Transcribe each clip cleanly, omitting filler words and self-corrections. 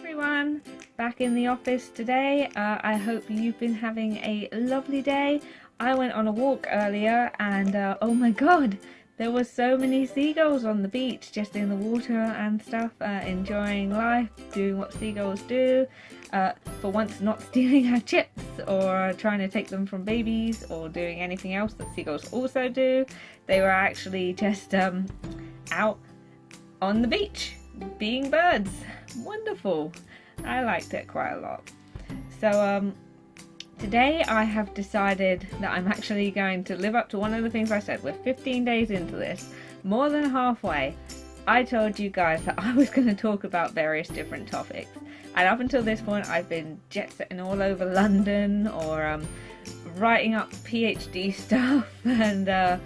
everyone, back in the office today. I hope you've been having a lovely day. I went on a walk earlier and oh my god, there were so many seagulls on the beach, just in the water and stuff, enjoying life, doing what seagulls do. For once not stealing our chips or trying to take them from babies or doing anything else that seagulls also do. They were actually just out on the beach being birds. Wonderful. I liked it quite a lot. So today I have decided that I'm actually going to live up to one of the things I said. We're 15 days into this, more than halfway. I told you guys that I was going to talk about various different topics, and up until this point I've been jet setting all over London or writing up PhD stuff and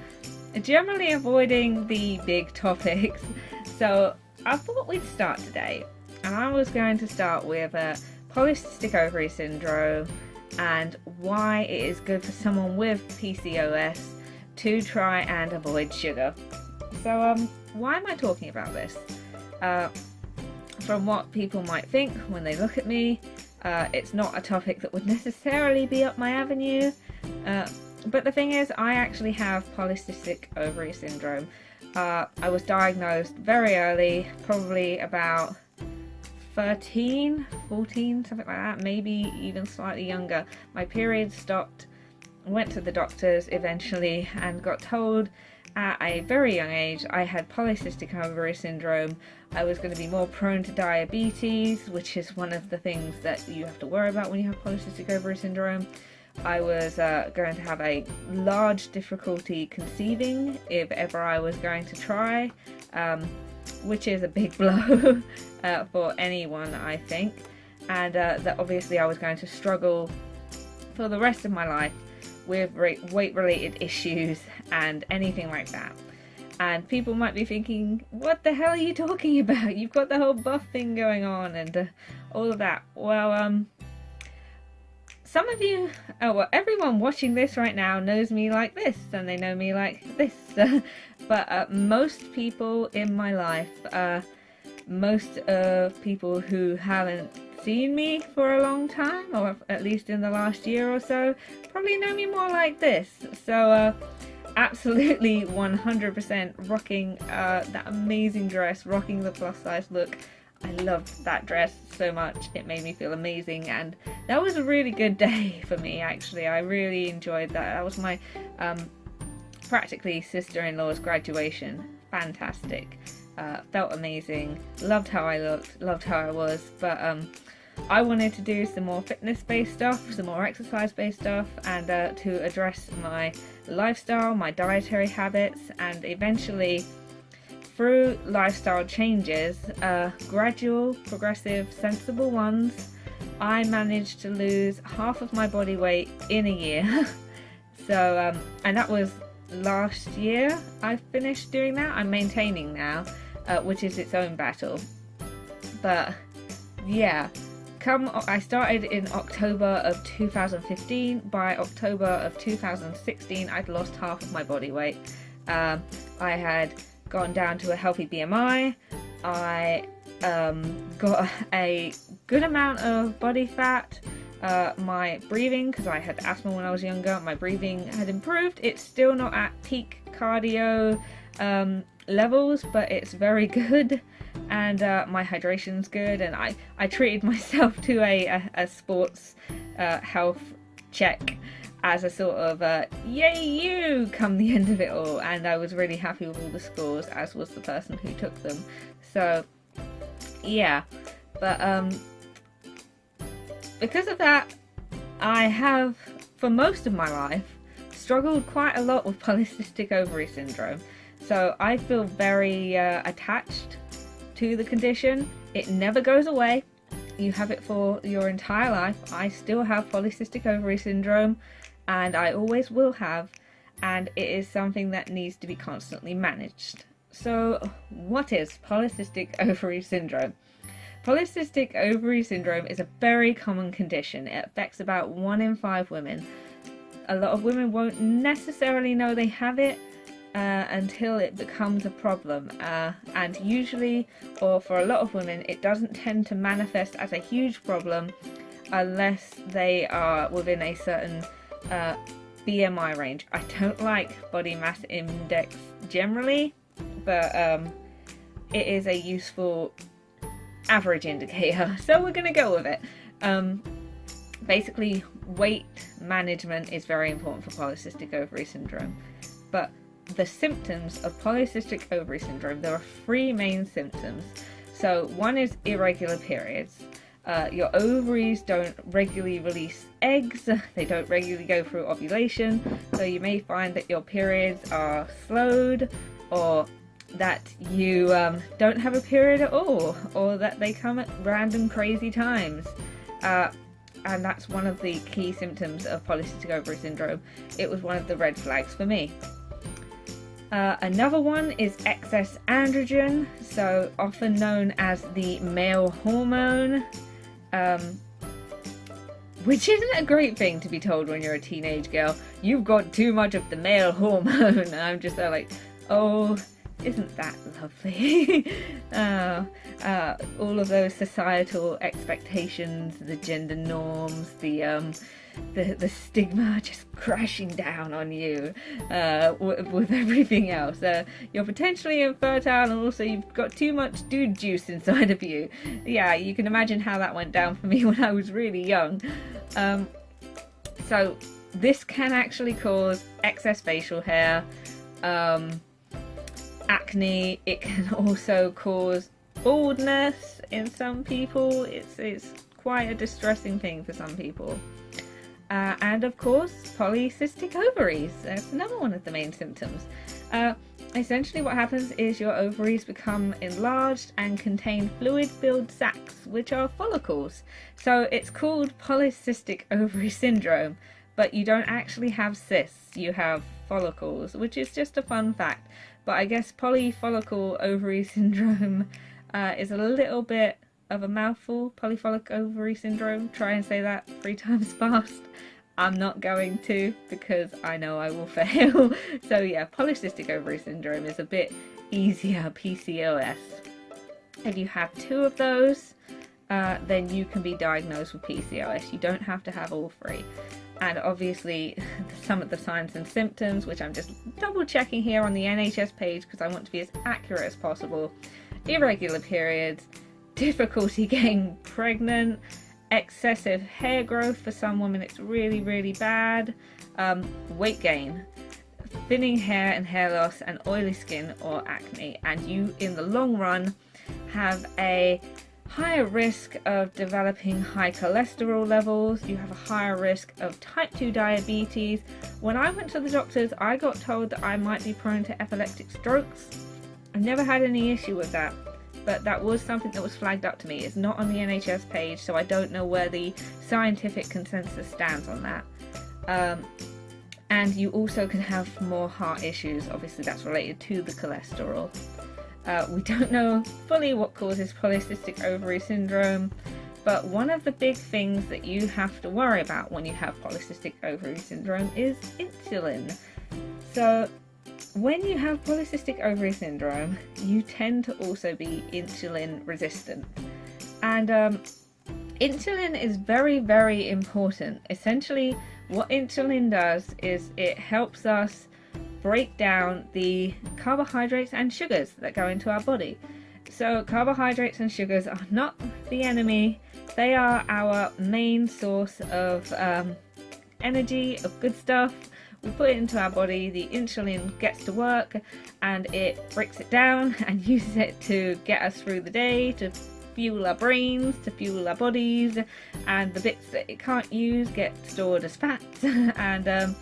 generally avoiding the big topics. So I thought we'd start today, and I was going to start with polycystic ovary syndrome and why it is good for someone with PCOS to try and avoid sugar. So why am I talking about this? From what people might think when they look at me, it's not a topic that would necessarily be up my avenue, but the thing is, I actually have polycystic ovary syndrome. I was diagnosed very early, probably about 13, 14, something like that, maybe even slightly younger. My period stopped, went to the doctors eventually and got told at a very young age I had polycystic ovary syndrome. I was going to be more prone to diabetes, which is one of the things that you have to worry about when you have polycystic ovary syndrome. I was going to have a large difficulty conceiving if ever I was going to try, which is a big blow for anyone, I think, and that obviously I was going to struggle for the rest of my life with weight-related issues and anything like that. And people might be thinking, what the hell are you talking about? You've got the whole buff thing going on and all of that. Well, some of you, everyone watching this right now knows me like this, and they know me like this. But most people in my life, most people who haven't seen me for a long time, or at least in the last year or so, probably know me more like this. So absolutely 100% rocking that amazing dress, rocking the plus size look. I loved that dress so much. It made me feel amazing, and that was a really good day for me, actually. I really enjoyed that. That was my practically sister-in-law's graduation. Fantastic. Felt amazing. Loved how I looked. Loved how I was. But I wanted to do some more fitness-based stuff, some more exercise-based stuff, and to address my lifestyle, my dietary habits, and eventually, through lifestyle changes, gradual, progressive, sensible ones, I managed to lose half of my body weight in a year. So, and that was last year I finished doing that. I'm maintaining now, which is its own battle. But yeah, I started in October of 2015. By October of 2016, I'd lost half of my body weight. I had gone down to a healthy BMI. I got a good amount of body fat. My breathing, because I had asthma when I was younger, my breathing had improved. It's still not at peak cardio levels, but it's very good, and my hydration's good, and I treated myself to a sports health check as a sort of yay you come the end of it all, and I was really happy with all the scores, as was the person who took them. So yeah, but because of that, I have for most of my life struggled quite a lot with polycystic ovary syndrome. So I feel very attached to the condition. It never goes away. You have it for your entire life. I still have polycystic ovary syndrome, and I always will have, and it is something that needs to be constantly managed. So what is polycystic ovary syndrome? Polycystic ovary syndrome is a very common condition. It affects about 1 in 5 women. A lot of women won't necessarily know they have it until it becomes a problem, and usually, or for a lot of women, it doesn't tend to manifest as a huge problem unless they are within a certain BMI range. I don't like body mass index generally, but it is a useful average indicator, so we're going to go with it. Basically, weight management is very important for polycystic ovary syndrome, but the symptoms of polycystic ovary syndrome, there are three main symptoms. So one is irregular periods. Your ovaries don't regularly release eggs, they don't regularly go through ovulation, so you may find that your periods are slowed, or that you don't have a period at all, or that they come at random crazy times. And that's one of the key symptoms of polycystic ovary syndrome. It was one of the red flags for me. Another one is excess androgen, so often known as the male hormone, which isn't a great thing to be told when you're a teenage girl. You've got too much of the male hormone. I'm just like, oh, isn't that lovely? All of those societal expectations, the gender norms, the stigma just crashing down on you with everything else. You're potentially infertile, and also you've got too much dude juice inside of you. Yeah, you can imagine how that went down for me when I was really young. So this can actually cause excess facial hair, acne. It can also cause baldness in some people. It's quite a distressing thing for some people. And of course, polycystic ovaries. That's another one of the main symptoms. Essentially what happens is your ovaries become enlarged and contain fluid-filled sacs, which are follicles. So it's called polycystic ovary syndrome, but you don't actually have cysts, you have follicles, which is just a fun fact. But I guess polyfollicle ovary syndrome is a little bit of a mouthful. Polyfollic ovary syndrome. Try and say that 3 times fast. I'm not going to, because I know I will fail. So yeah, polycystic ovary syndrome is a bit easier, PCOS. If you have 2 of those, then you can be diagnosed with PCOS. You don't have to have all 3. And obviously some of the signs and symptoms, which I'm just double checking here on the NHS page because I want to be as accurate as possible. Irregular periods, difficulty getting pregnant, excessive hair growth. For some women it's really, really bad. Weight gain, thinning hair and hair loss, and oily skin or acne. And you, in the long run, have a higher risk of developing high cholesterol levels. You have a higher risk of type 2 diabetes. When I went to the doctors, I got told that I might be prone to epileptic strokes. I've never had any issue with that, but that was something that was flagged up to me. It's not on the NHS page, so I don't know where the scientific consensus stands on that. And you also can have more heart issues. Obviously that's related to the cholesterol. We don't know fully what causes polycystic ovary syndrome, but one of the big things that you have to worry about when you have polycystic ovary syndrome is insulin. So when you have polycystic ovary syndrome, you tend to also be insulin resistant. And insulin is very, very important. Essentially, what insulin does is it helps us break down the carbohydrates and sugars that go into our body. So carbohydrates and sugars are not the enemy. They are our main source of energy, of good stuff. We put it into our body, the insulin gets to work, and it breaks it down and uses it to get us through the day, to fuel our brains, to fuel our bodies, and the bits that it can't use get stored as fat. And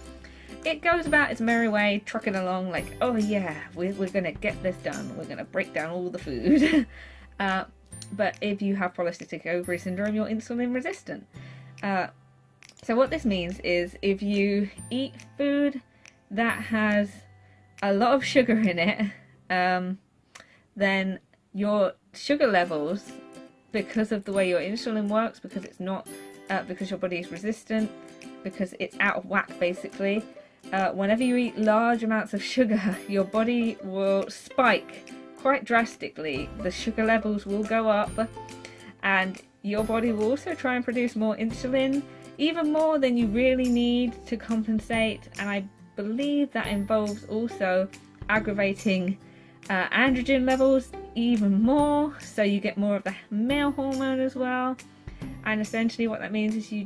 it goes about its merry way, trucking along like, oh yeah, we're gonna get this done, we're gonna break down all the food. But if you have polycystic ovary syndrome, you're insulin resistant. So what this means is if you eat food that has a lot of sugar in it, then your sugar levels, because of the way your insulin works, because it's not, because your body is resistant, because it's out of whack basically, whenever you eat large amounts of sugar, your body will spike quite drastically. The sugar levels will go up, and your body will also try and produce more insulin, even more than you really need to compensate. And I believe that involves also aggravating androgen levels even more, so you get more of the male hormone as well. And essentially what that means is you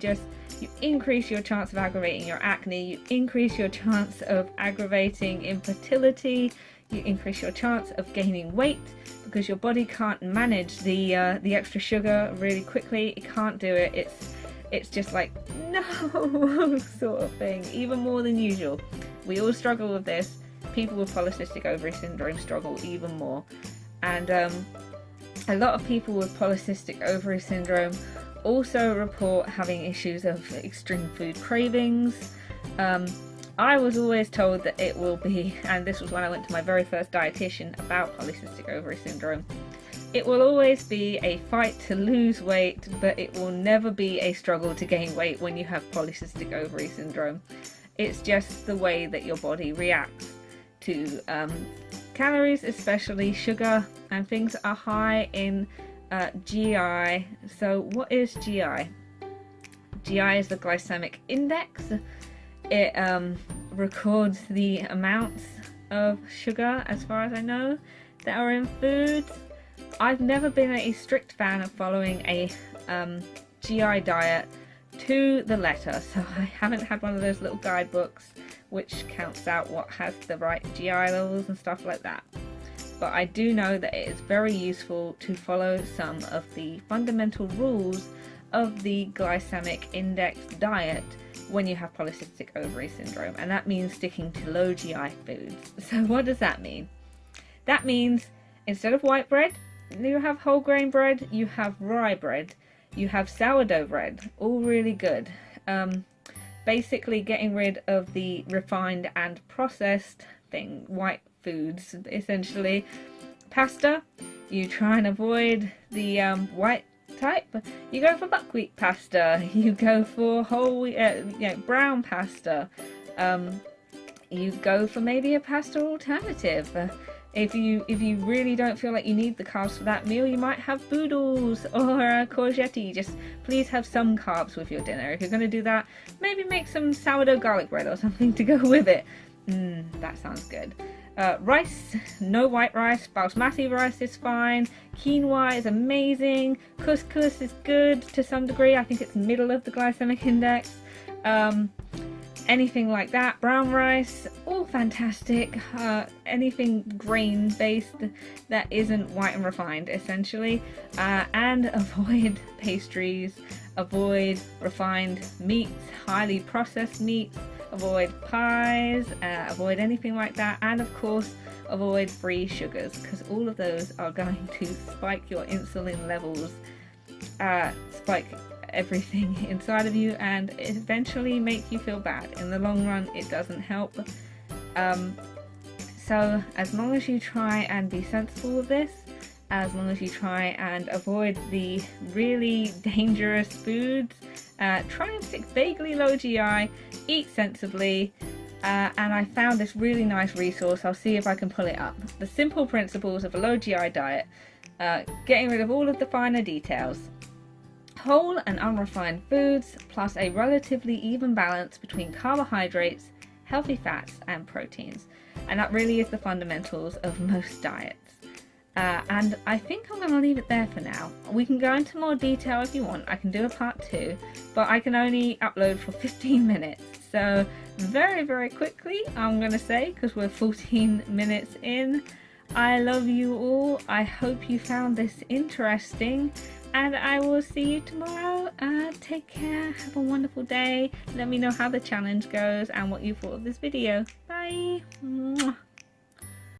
increase your chance of aggravating your acne, you increase your chance of aggravating infertility, you increase your chance of gaining weight, because your body can't manage the extra sugar really quickly. It can't do it. It's just like, no, sort of thing, even more than usual. We all struggle with this. People with polycystic ovary syndrome struggle even more. And a lot of people with polycystic ovary syndrome also report having issues of extreme food cravings. I was always told that it will be, and this was when I went to my very first dietitian about polycystic ovary syndrome, it will always be a fight to lose weight, but it will never be a struggle to gain weight when you have polycystic ovary syndrome. It's just the way that your body reacts to calories, especially sugar, and things are high in GI. So what is GI? GI is the glycemic index. It records the amounts of sugar, as far as I know, that are in foods. I've never been a strict fan of following a GI diet to the letter, so I haven't had one of those little guidebooks which counts out what has the right GI levels and stuff like that. But I do know that it is very useful to follow some of the fundamental rules of the glycemic index diet when you have polycystic ovary syndrome, and that means sticking to low GI foods. So what does that mean? That means instead of white bread, you have whole grain bread, you have rye bread, you have sourdough bread, all really good. Basically getting rid of the refined and processed white foods, essentially. Pasta, you try and avoid the white type. You go for buckwheat pasta, you go for whole brown pasta, you go for maybe a pasta alternative. If you really don't feel like you need the carbs for that meal, you might have boodles or courgette. Just please have some carbs with your dinner. If you're going to do that, maybe make some sourdough garlic bread or something to go with it. That sounds good. Rice, no white rice. Basmati rice is fine. Quinoa is amazing. Couscous is good to some degree. I think it's middle of the glycemic index. Anything like that. Brown rice, all fantastic. Anything grain based that isn't white and refined, essentially. And avoid pastries, avoid refined meats, highly processed meats, avoid pies, avoid anything like that, and of course avoid free sugars, because all of those are going to spike your insulin levels, spike everything inside of you, and eventually make you feel bad. In the long run, it doesn't help. So as long as you try and be sensible with this, as long as you try and avoid the really dangerous foods, try and stick vaguely low GI, eat sensibly, and I found this really nice resource. I'll see if I can pull it up. The simple principles of a low GI diet, getting rid of all of the finer details. Whole and unrefined foods, plus a relatively even balance between carbohydrates, healthy fats and proteins. And that really is the fundamentals of most diets. And I think I'm going to leave it there for now. We can go into more detail if you want. I can do a part 2, but I can only upload for 15 minutes. So very, very quickly, I'm going to say, because we're 14 minutes in, I love you all. I hope you found this interesting. And I will see you tomorrow. Take care. Have a wonderful day. Let me know how the challenge goes and what you thought of this video. Bye. Mwah.